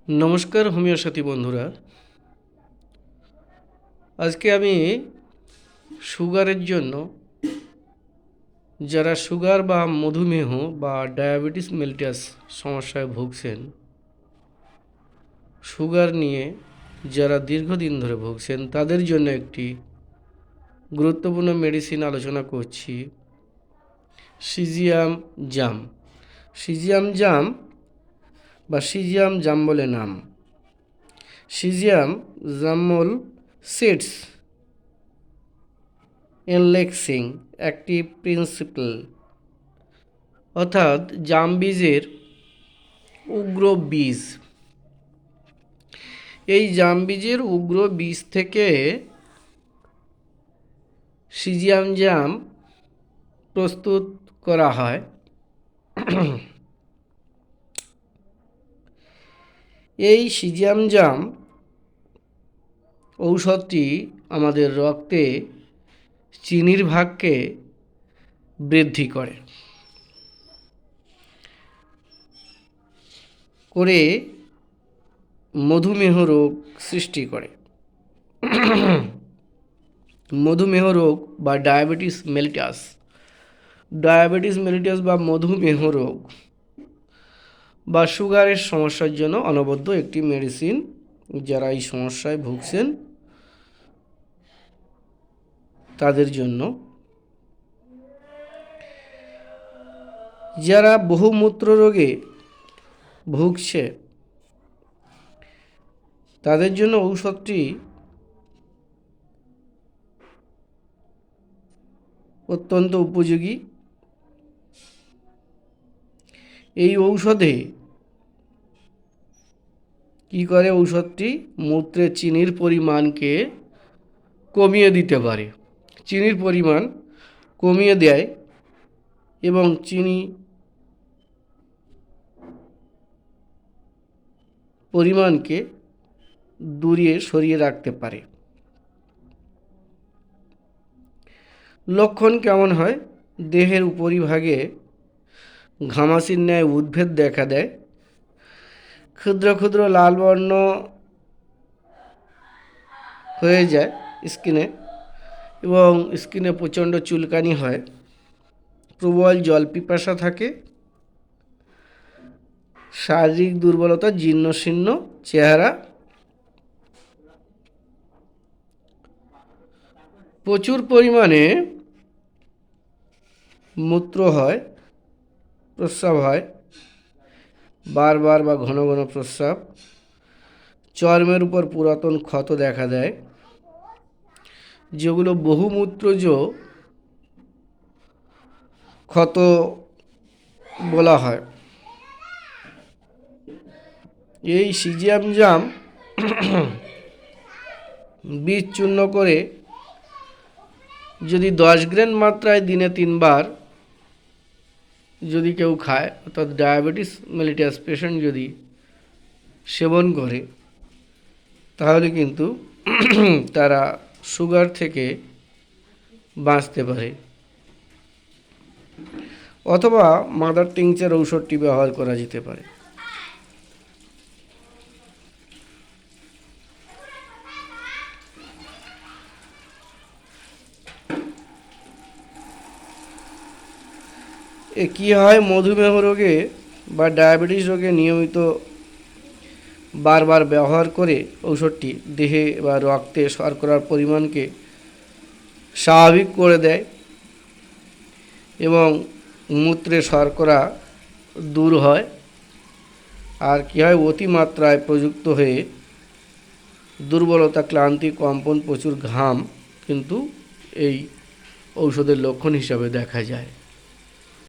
नमस्कार होमिओ साथी बंधुरा आज के आमी सुगारेर जन्य যারা সুগার বা মধুমেহ বা ডায়াবেটিস মেলিটাস সমস্যায় ভুগছেন, সুগার নিয়ে যারা দীর্ঘদিন ধরে ভুগছেন তাদের জন্য একটি গুরুত্বপূর্ণ মেডিসিন আলোচনা করছি। সিজিয়াম জাম। সিজিয়াম জাম বা সিজিয়াম জাম বলে নাম। সিজিয়াম জামল সিডস এনলেক্সিং একটি প্রিন্সিপাল, অর্থাৎ জাম বীজের উগ্র বীজ। এই জাম বীজের উগ্র বীজ থেকে সিজিয়াম জাম প্রস্তুত করা হয়। এই সিজিয়াম জাম ঔষধটি আমাদের রক্তে চিনির ভাগকে বৃদ্ধি করে মধুমেহ রোগ সৃষ্টি করে। মধুমেহ রোগ বা ডায়াবেটিস মেলিটাস বা মধুমেহ রোগ বা সুগারের সমস্যার জন্য অনবদ্য একটি মেডিসিন। যারা এই সমস্যায় ভুগছেন তাদের জন্য। যারা বহুমূত্র রোগে ভুগছে তাদের জন্য ঔষধটি অত্যন্ত উপযোগী। এই ঔষধে কি করে, ঔষধটি মূত্রে চিনির পরিমাণকে কমিয়ে দিতে পারে। চিনির পরিমাণ কমিয়ে দেয় এবং চিনি পরিমাণকে সরিয়ে রাখতে পারে। লক্ষণ কেমন হয়? দেহের উপরিভাগে ঘামাচির ন্যায় উদ্ভেদ দেখা দেয়, ক্ষুদ্র ক্ষুদ্র লাল বর্ণ হয়ে যায় স্কিনে এবং স্কিনে প্রচণ্ড চুলকানি হয়, প্রবল জল পিপাসা থাকে, শারীরিক দুর্বলতা, জীর্ণশীর্ণ চেহারা, প্রচুর পরিমাণে মূত্র হয়, প্রস্রাব হয়, বারবার বা ঘন ঘন প্রস্রাব, চর্মের উপর পুরাতন ক্ষত দেখা দেয়, যেগুলো বহুমূত্রজ ক্ষত বলা হয়। এই সিজিয়াম জাম বীজ চূর্ণ করে যদি 10 গ্রাম মাত্রায় দিনে 3 বার যদি কেউ খায়, অর্থাৎ ডায়াবেটিস মেলিটাস পেশেন্ট যদি সেবন করে, তাহলে কিন্তু তারা সুগার থেকে বাঁচতে পারে। অথবা মাদার টিংচার ঔষধটি ব্যবহার করা যেতে পারে। কি হয়, মধুমেহ রোগে বা ডায়াবেটিস রোগে নিয়মিত বারবার ব্যবহার করে ঔষধটি দেহে বা রক্তে শর্করার পরিমাণকে স্বাভাবিক করে দেয় এবং মূত্রে শর্করা দূর হয়। আর কি হয়, অতিমাত্রায় প্রযুক্ত হয়ে দুর্বলতা, ক্লান্তি, কম্পন, প্রচুর ঘাম কিন্তু এই ঔষধের লক্ষণ হিসাবে দেখা যায়।